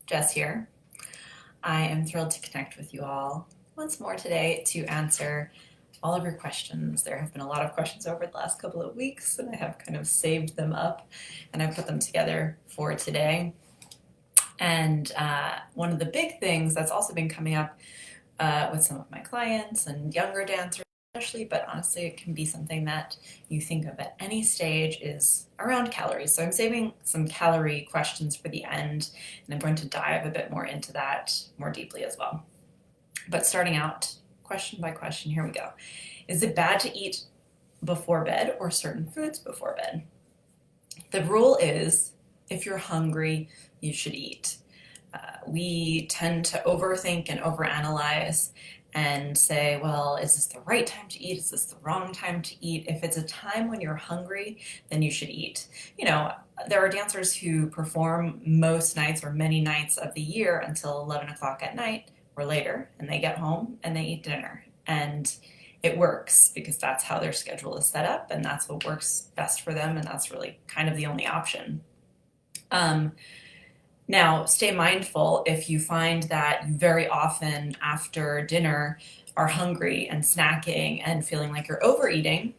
Jess here. I am thrilled to connect with you all once more today to answer all of your questions. There have been a lot of questions over the last couple of weeks, and I have kind of saved them up and I put them together for today. And one of the big things that's also been coming up with some of my clients and younger dancers especially, but honestly it can be something that you think of at any stage, is around calories. So I'm saving some calorie questions for the end, and I'm going to dive a bit more into that more deeply as well. But starting out question by question, here we go. Is it bad to eat before bed or certain foods before bed? The rule is, if you're hungry, you should eat. We tend to overthink and overanalyze and say, well, is this the right time to eat? Is this the wrong time to eat? If it's a time when you're hungry, then you should eat. You know, there are dancers who perform most nights or many nights of the year until 11 o'clock at night or later, and they get home and they eat dinner. And it works because that's how their schedule is set up, and that's what works best for them, and that's really kind of the only option. Now, stay mindful if you find that you very often after dinner are hungry and snacking and feeling like you're overeating.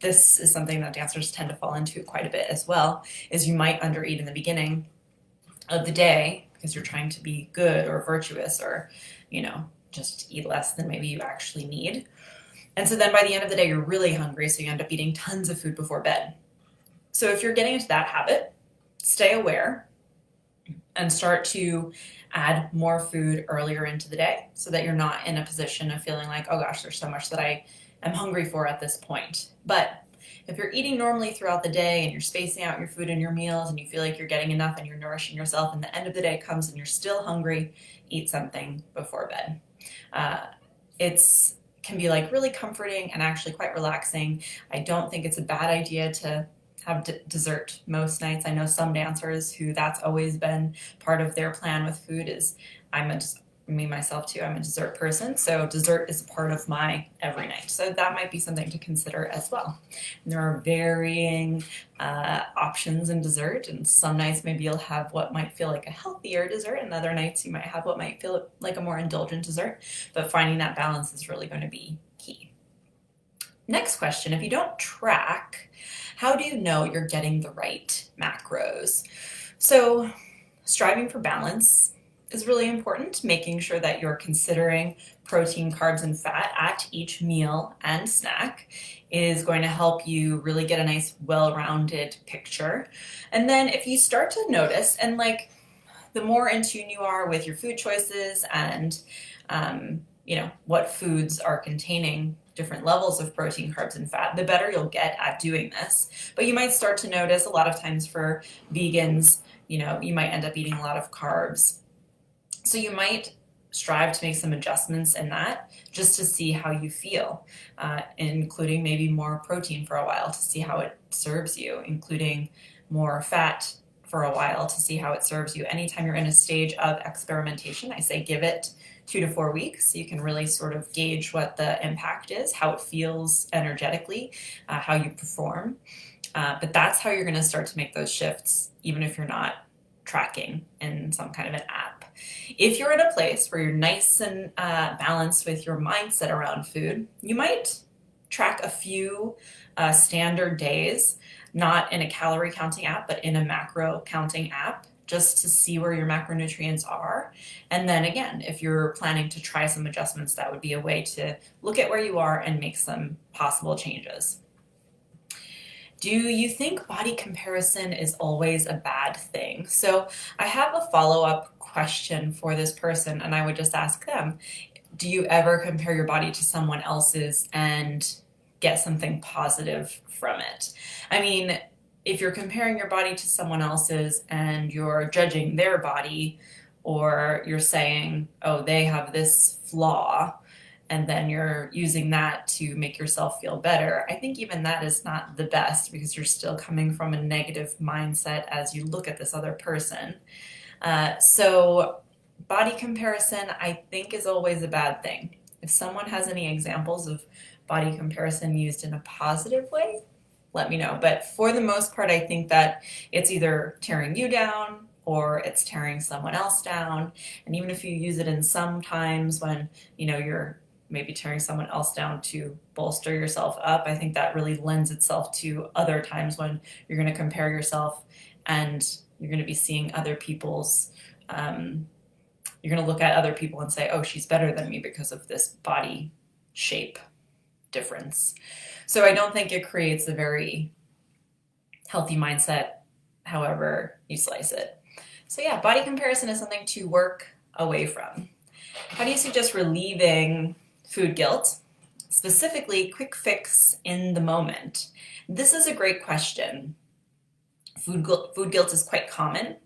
This is something that dancers tend to fall into quite a bit as well, is you might undereat in the beginning of the day because you're trying to be good or virtuous, or, just eat less than maybe you actually need. And so then by the end of the day, you're really hungry, so you end up eating tons of food before bed. So if you're getting into that habit, stay aware and start to add more food earlier into the day so that you're not in a position of feeling like, oh gosh, there's so much that I am hungry for at this point. But if you're eating normally throughout the day and you're spacing out your food and your meals and you feel like you're getting enough and you're nourishing yourself, and the end of the day comes and you're still hungry, eat something before bed. It's can be like really comforting and actually quite relaxing. I don't think it's a bad idea to have dessert most nights. I know some dancers who that's always been part of their plan with food. Is me myself too, I'm a dessert person, so dessert is a part of my every night. So that might be something to consider as well. And there are varying options in dessert, and some nights maybe you'll have what might feel like a healthier dessert, and other nights you might have what might feel like a more indulgent dessert. But finding that balance is really going to be key. Next question, if you don't track, how do you know you're getting the right macros? So striving for balance is really important, making sure that you're considering protein, carbs, and fat at each meal and snack is going to help you really get a nice, well-rounded picture. And then if you start to notice, and like the more in tune you are with your food choices and what foods are containing different levels of protein, carbs, and fat, the better you'll get at doing this. But you might start to notice a lot of times for vegans, you might end up eating a lot of carbs. So you might strive to make some adjustments in that just to see how you feel, including maybe more protein for a while to see how it serves you, including more fat for a while to see how it serves you. Anytime you're in a stage of experimentation, I say give it 2 to 4 weeks so you can really sort of gauge what the impact is, how it feels energetically, how you perform. But that's how you're going to start to make those shifts, even if you're not tracking in some kind of an app. If you're in a place where you're nice and balanced with your mindset around food, you might track a few standard days, not in a calorie counting app, but in a macro counting app, just to see where your macronutrients are. And then again, if you're planning to try some adjustments, that would be a way to look at where you are and make some possible changes. Do you think body comparison is always a bad thing? So I have a follow-up question for this person, and I would just ask them, do you ever compare your body to someone else's and get something positive from it? I mean, if you're comparing your body to someone else's and you're judging their body, or you're saying, oh, they have this flaw, and then you're using that to make yourself feel better, I think even that is not the best, because you're still coming from a negative mindset as you look at this other person. So body comparison, I think, is always a bad thing. If someone has any examples of body comparison used in a positive way, let me know. But for the most part, I think that it's either tearing you down or it's tearing someone else down. And even if you use it in some times when, you're maybe tearing someone else down to bolster yourself up, I think that really lends itself to other times when you're going to compare yourself and you're going to be seeing other people's, you're going to look at other people and say, oh, she's better than me because of this body shape difference. So I don't think it creates a very healthy mindset, however you slice it. So yeah, body comparison is something to work away from. How do you suggest relieving food guilt? Specifically, quick fix in the moment. This is a great question. Food guilt is quite common,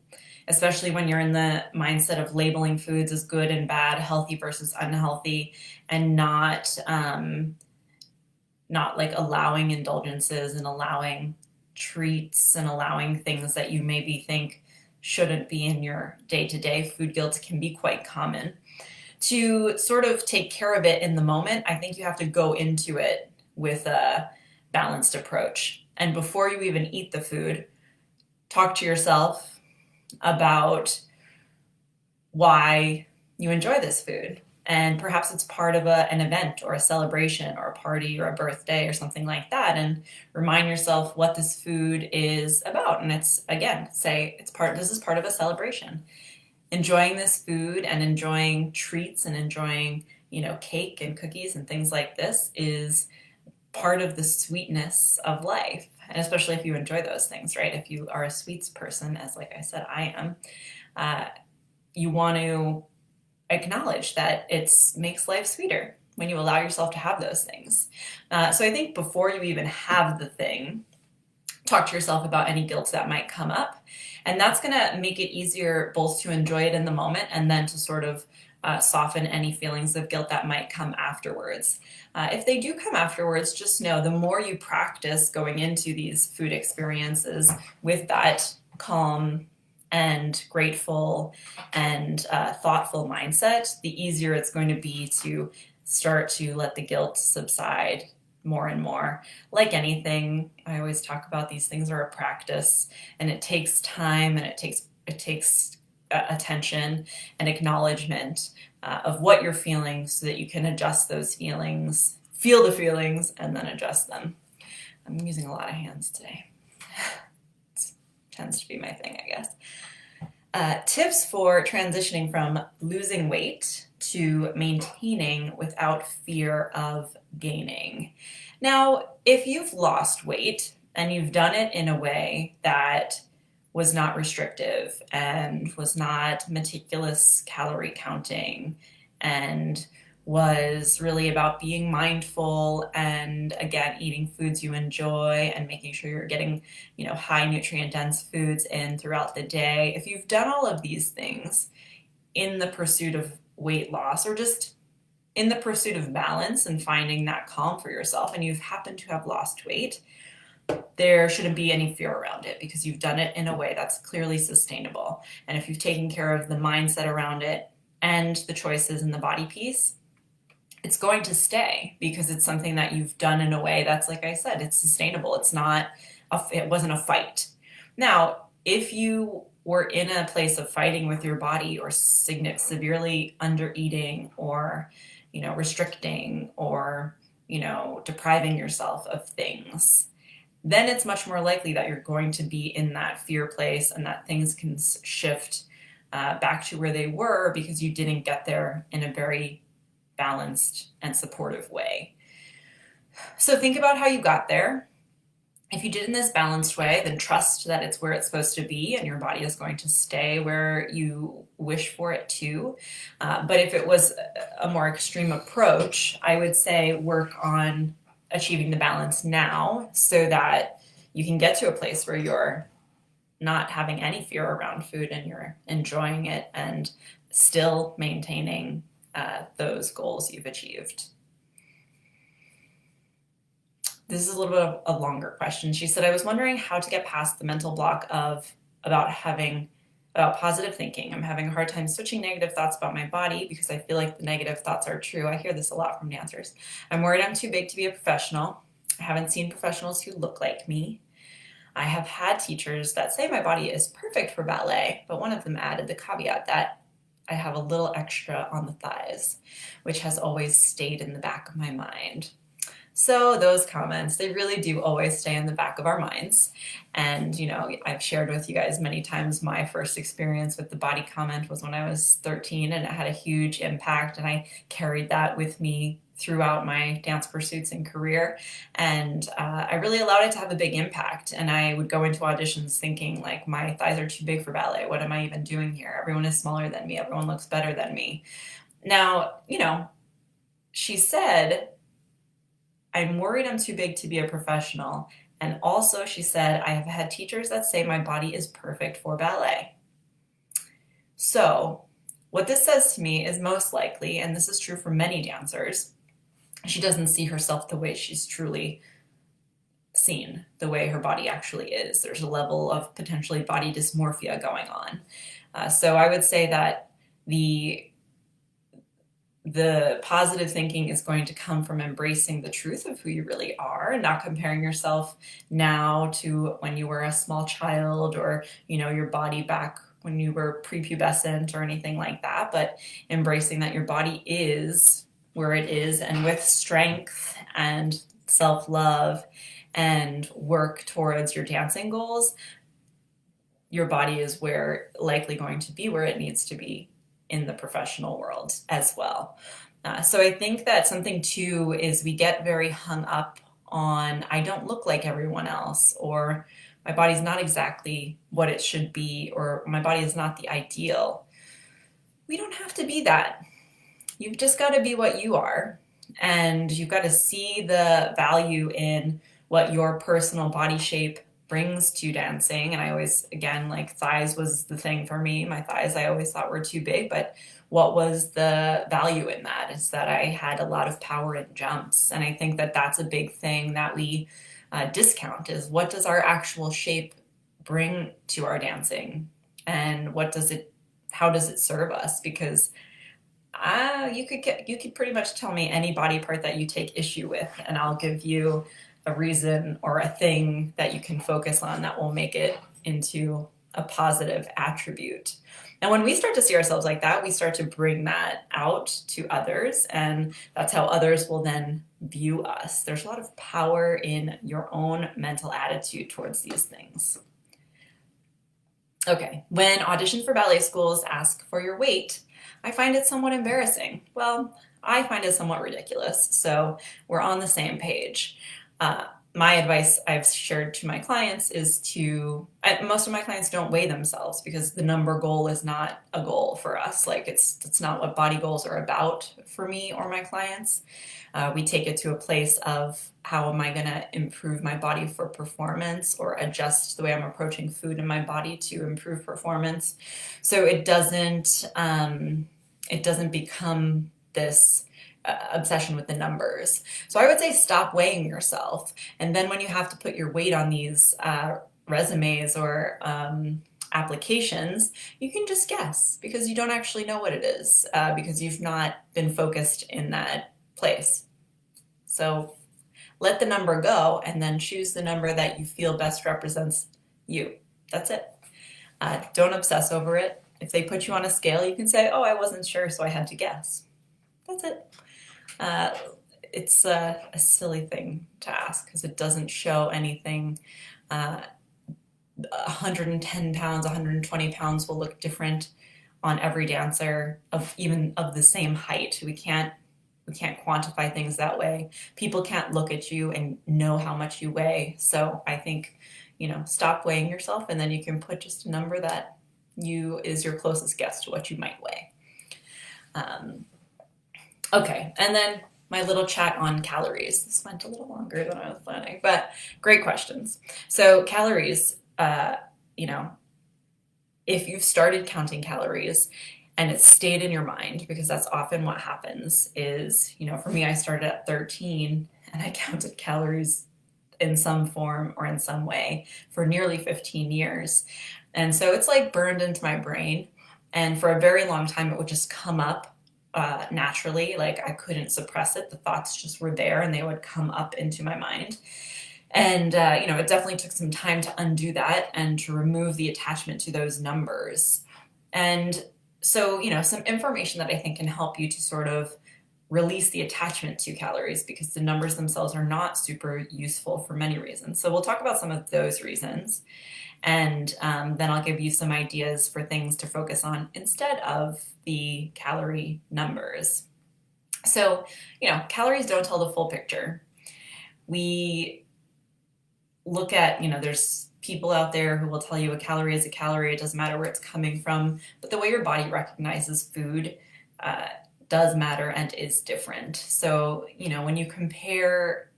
especially when you're in the mindset of labeling foods as good and bad, healthy versus unhealthy, and not like allowing indulgences and allowing treats and allowing things that you maybe think shouldn't be in your day-to-day. Food guilt can be quite common. To sort of take care of it in the moment, I think you have to go into it with a balanced approach. And before you even eat the food, talk to yourself about why you enjoy this food. And perhaps it's part of an event or a celebration or a party or a birthday or something like that. And remind yourself what this food is about. And it's, again, say this is part of a celebration. Enjoying this food and enjoying treats and enjoying, cake and cookies and things like this is part of the sweetness of life. And especially if you enjoy those things, right? If you are a sweets person, as like I said, I am, you want to acknowledge that it makes life sweeter when you allow yourself to have those things. So I think before you even have the thing, talk to yourself about any guilt that might come up. And that's going to make it easier both to enjoy it in the moment and then to sort of soften any feelings of guilt that might come afterwards. If they do come afterwards, just know the more you practice going into these food experiences with that calm and grateful and thoughtful mindset, the easier it's going to be to start to let the guilt subside more and more. Like anything, I always talk about these things are a practice, and it takes time, and it takes attention and acknowledgement of what you're feeling so that you can adjust those feelings, feel the feelings, and then adjust them. I'm using a lot of hands today. It tends to be my thing, I guess. Tips for transitioning from losing weight to maintaining without fear of gaining. Now, if you've lost weight and you've done it in a way that was not restrictive and was not meticulous calorie counting and was really about being mindful and, again, eating foods you enjoy and making sure you're getting, high nutrient dense foods in throughout the day. If you've done all of these things in the pursuit of weight loss or just in the pursuit of balance and finding that calm for yourself, and you've happened to have lost weight, there shouldn't be any fear around it because you've done it in a way that's clearly sustainable. And if you've taken care of the mindset around it and the choices in the body piece, it's going to stay because it's something that you've done in a way that's, like I said, it's sustainable. It wasn't a fight. Now, if you were in a place of fighting with your body or severely under eating or, restricting or, depriving yourself of things, then it's much more likely that you're going to be in that fear place and that things can shift back to where they were because you didn't get there in a very balanced and supportive way. So think about how you got there. If you did in this balanced way, then trust that it's where it's supposed to be and your body is going to stay where you wish for it to. But if it was a more extreme approach, I would say work on achieving the balance now so that you can get to a place where you're not having any fear around food and you're enjoying it and still maintaining those goals you've achieved. This is a little bit of a longer question. She said, I was wondering how to get past the mental block about positive thinking. I'm having a hard time switching negative thoughts about my body because I feel like the negative thoughts are true. I hear this a lot from dancers. I'm worried I'm too big to be a professional. I haven't seen professionals who look like me. I have had teachers that say my body is perfect for ballet, but one of them added the caveat that I have a little extra on the thighs, which has always stayed in the back of my mind. So those comments, they really do always stay in the back of our minds. And, I've shared with you guys many times my first experience with the body comment was when I was 13, and it had a huge impact, and I carried that with me throughout my dance pursuits and career. And I really allowed it to have a big impact. And I would go into auditions thinking like, my thighs are too big for ballet. What am I even doing here? Everyone is smaller than me. Everyone looks better than me. Now, she said, I'm worried I'm too big to be a professional. And also, she said, I have had teachers that say my body is perfect for ballet. So, what this says to me is most likely, and this is true for many dancers, she doesn't see herself the way she's truly seen, the way her body actually is. There's a level of potentially body dysmorphia going on. So I would say that the positive thinking is going to come from embracing the truth of who you really are and not comparing yourself now to when you were a small child or, your body back when you were prepubescent or anything like that, but embracing that your body is where it is, and with strength and self-love and work towards your dancing goals, your body is likely going to be where it needs to be in the professional world as well. So I think that something too is we get very hung up on, I don't look like everyone else, or my body's not exactly what it should be, or my body is not the ideal. We don't have to be that. You've just got to be what you are, and you've got to see the value in what your personal body shape brings to dancing. And I always, again, like thighs was the thing for me. My thighs I always thought were too big, but what was the value in that is that I had a lot of power in jumps. And I think that that's a big thing that we discount, is what does our actual shape bring to our dancing, and how does it serve us? Because you could pretty much tell me any body part that you take issue with, and I'll give you a reason or a thing that you can focus on that will make it into a positive attribute. And when we start to see ourselves like that, we start to bring that out to others, and that's how others will then view us. There's a lot of power in your own mental attitude towards these things. Okay, when audition for ballet schools ask for your weight, I find it somewhat embarrassing. Well, I find it somewhat ridiculous, so we're on the same page. My advice I've shared to my clients is most of my clients don't weigh themselves, because the number goal is not a goal for us. Like it's not what body goals are about for me or my clients. We take it to a place of, how am I going to improve my body for performance, or adjust the way I'm approaching food in my body to improve performance. So it doesn't become this obsession with the numbers. So I would say stop weighing yourself. And then when you have to put your weight on these resumes or applications, you can just guess, because you don't actually know what it is, because you've not been focused in that place. So let the number go, and then choose the number that you feel best represents you. That's it. Don't obsess over it. If they put you on a scale, you can say, oh, I wasn't sure, so I had to guess. That's it. It's a silly thing to ask, because it doesn't show anything. 110 pounds, 120 pounds will look different on every dancer, even of the same height. We can't quantify things that way. People can't look at you and know how much you weigh. So I think, stop weighing yourself, and then you can put just a number that is your closest guess to what you might weigh. Okay, and then my little chat on calories. This went a little longer than I was planning, but great questions. So calories, if you've started counting calories and it stayed in your mind, because that's often what happens is, for me, I started at 13 and I counted calories in some form or in some way for nearly 15 years. And so it's like burned into my brain. And for a very long time, it would just come up naturally. Like I couldn't suppress it. The thoughts just were there and they would come up into my mind. And, it definitely took some time to undo that and to remove the attachment to those numbers. And so, some information that I think can help you to sort of release the attachment to calories, because the numbers themselves are not super useful for many reasons. So we'll talk about some of those reasons. And then I'll give you some ideas for things to focus on instead of the calorie numbers. So, calories don't tell the full picture. We look at, there's people out there who will tell you a calorie is a calorie, it doesn't matter where it's coming from, but the way your body recognizes food does matter and is different. So, when you compare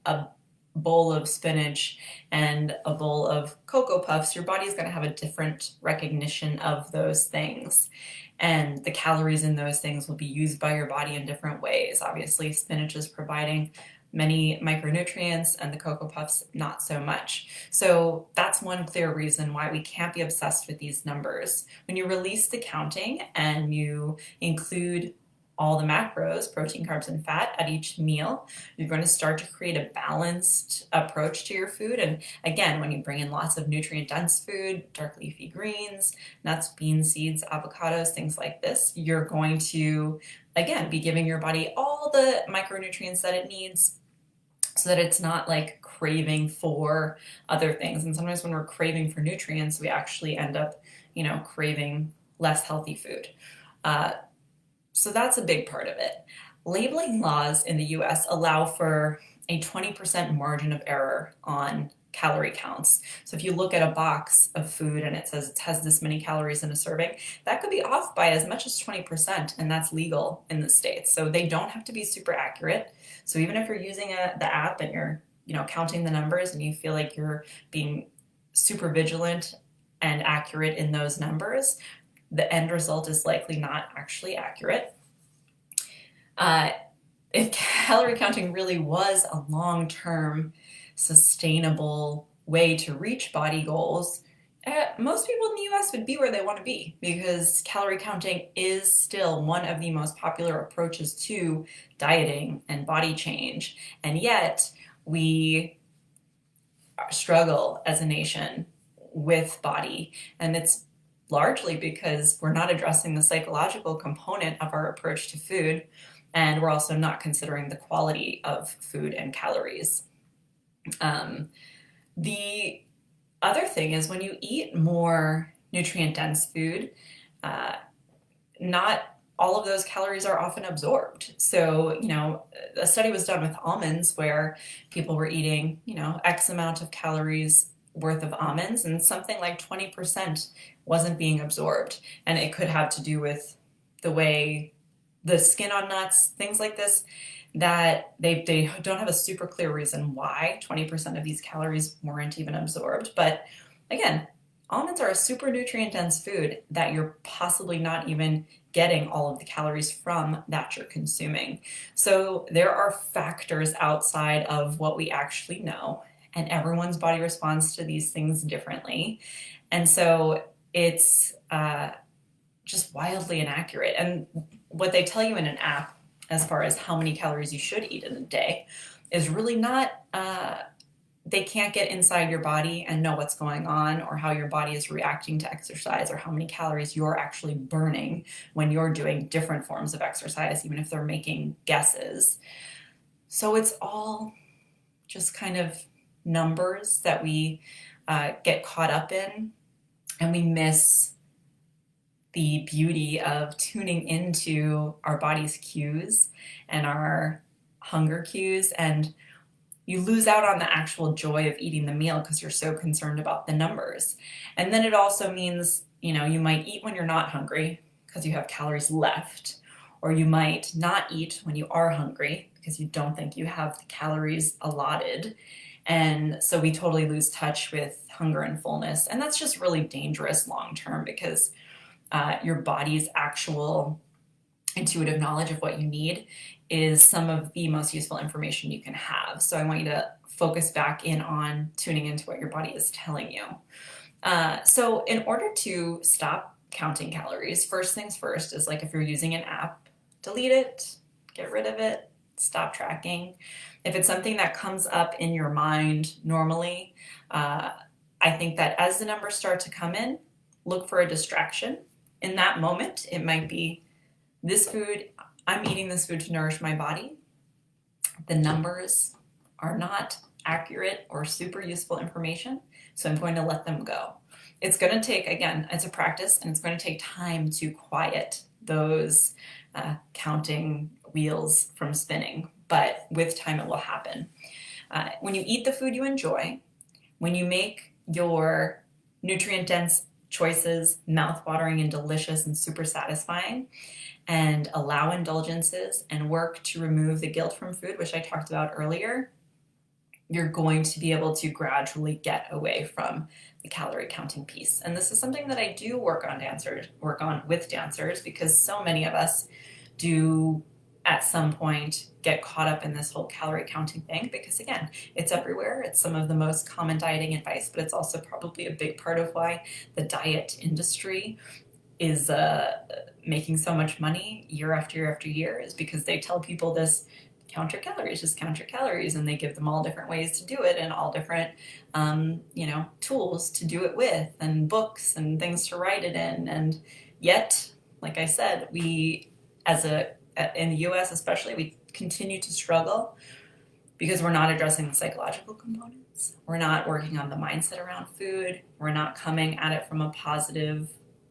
a bowl of spinach and a bowl of Cocoa Puffs, your body is going to have a different recognition of those things. And the calories in those things will be used by your body in different ways. Obviously, spinach is providing many micronutrients and the Cocoa Puffs not so much. So that's one clear reason why we can't be obsessed with these numbers. When you release the counting and you include all the macros, protein, carbs, and fat at each meal, you're going to start to create a balanced approach to your food. And again, when you bring in lots of nutrient-dense food, dark leafy greens, nuts, beans, seeds, avocados, things like this, you're going to, again, be giving your body all the micronutrients that it needs so that it's not like craving for other things. And sometimes when we're craving for nutrients, we actually end up, craving less healthy food. So that's a big part of it. Labeling laws in the US allow for a 20% margin of error on calorie counts. So if you look at a box of food and it says it has this many calories in a serving, that could be off by as much as 20%, and that's legal in the States. So they don't have to be super accurate. So even if you're using the app and you're, counting the numbers and you feel like you're being super vigilant and accurate in those numbers, the end result is likely not actually accurate. If calorie counting really was a long-term, sustainable way to reach body goals, most people in the US would be where they want to be, because calorie counting is still one of the most popular approaches to dieting and body change. And yet we struggle as a nation with body, and it's largely because we're not addressing the psychological component of our approach to food, and we're also not considering the quality of food and calories. The other thing is, when you eat more nutrient-dense food, not all of those calories are often absorbed. So, a study was done with almonds where people were eating, X amount of calories worth of almonds, and something like 20% wasn't being absorbed. And it could have to do with the way the skin on nuts, things like this, that they don't have a super clear reason why 20% of these calories weren't even absorbed. But again, almonds are a super nutrient-dense food that you're possibly not even getting all of the calories from that you're consuming. So there are factors outside of what we actually know, and everyone's body responds to these things differently. And so it's just wildly inaccurate. And what they tell you in an app as far as how many calories you should eat in a day is really not, they can't get inside your body and know what's going on, or how your body is reacting to exercise, or how many calories you're actually burning when you're doing different forms of exercise, even if they're making guesses. So it's all just kind of numbers that we get caught up in, and we miss the beauty of tuning into our body's cues and our hunger cues, and you lose out on the actual joy of eating the meal because you're so concerned about the numbers. And then it also means, you might eat when you're not hungry because you have calories left, or you might not eat when you are hungry because you don't think you have the calories allotted. And so we totally lose touch with hunger and fullness. And that's just really dangerous long term, because your body's actual intuitive knowledge of what you need is some of the most useful information you can have. So I want you to focus back in on tuning into what your body is telling you. So in order to stop counting calories, first things first is, like, if you're using an app, delete it, get rid of it, stop tracking. If it's something that comes up in your mind normally, I think that as the numbers start to come in, look for a distraction. In that moment, it might be this food, I'm eating this food to nourish my body. The numbers are not accurate or super useful information, so I'm going to let them go. It's going to take, again, it's a practice, and it's going to take time to quiet those counting wheels from spinning, but with time it will happen. When you eat the food you enjoy, when you make your nutrient-dense choices mouth-watering and delicious and super satisfying, and allow indulgences and work to remove the guilt from food, which I talked about earlier, you're going to be able to gradually get away from the calorie counting piece. And this is something that I do work on with dancers, because so many of us do at some point get caught up in this whole calorie counting thing, because again, it's everywhere. It's some of the most common dieting advice, but it's also probably a big part of why the diet industry is making so much money year after year after year, is because they tell people this: count your calories, just count your calories, and they give them all different ways to do it, and all different tools to do it with, and books and things to write it in. And yet, like I said, we in the US especially, we continue to struggle because we're not addressing the psychological components. We're not working on the mindset around food. We're not coming at it from a positive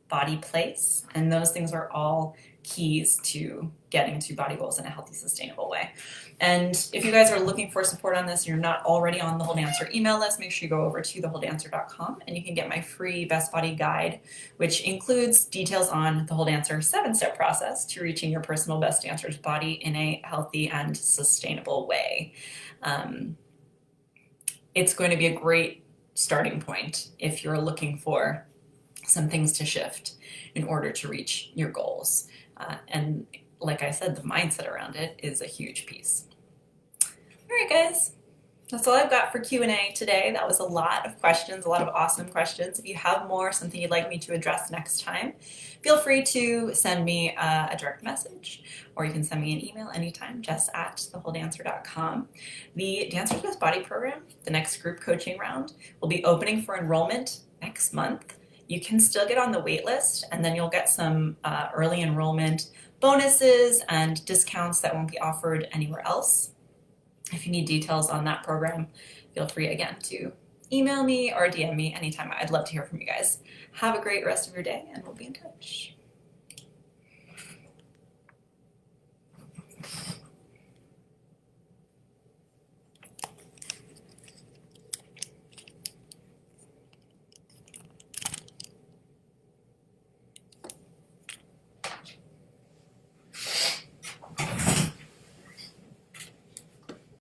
body place. And those things are all keys to getting to body goals in a healthy, sustainable way. And if you guys are looking for support on this and you're not already on the Whole Dancer email list, make sure you go over to thewholedancer.com and you can get my free Best Body Guide, which includes details on the Whole Dancer 7-step process to reaching your personal best dancer's body in a healthy and sustainable way. It's going to be a great starting point if you're looking for some things to shift in order to reach your goals. And like I said, the mindset around it is a huge piece. All right, guys, that's all I've got for Q&A today. That was a lot of questions, a lot of awesome questions. If you have more, something you'd like me to address next time, feel free to send me a direct message, or you can send me an email anytime, jess@thewholedancer.com. The Dancers with Body program, the next group coaching round, will be opening for enrollment next month. You can still get on the wait list, and then you'll get some early enrollment bonuses and discounts that won't be offered anywhere else. If you need details on that program, feel free again to email me or DM me anytime. I'd love to hear from you guys. Have a great rest of your day, and we'll be in touch.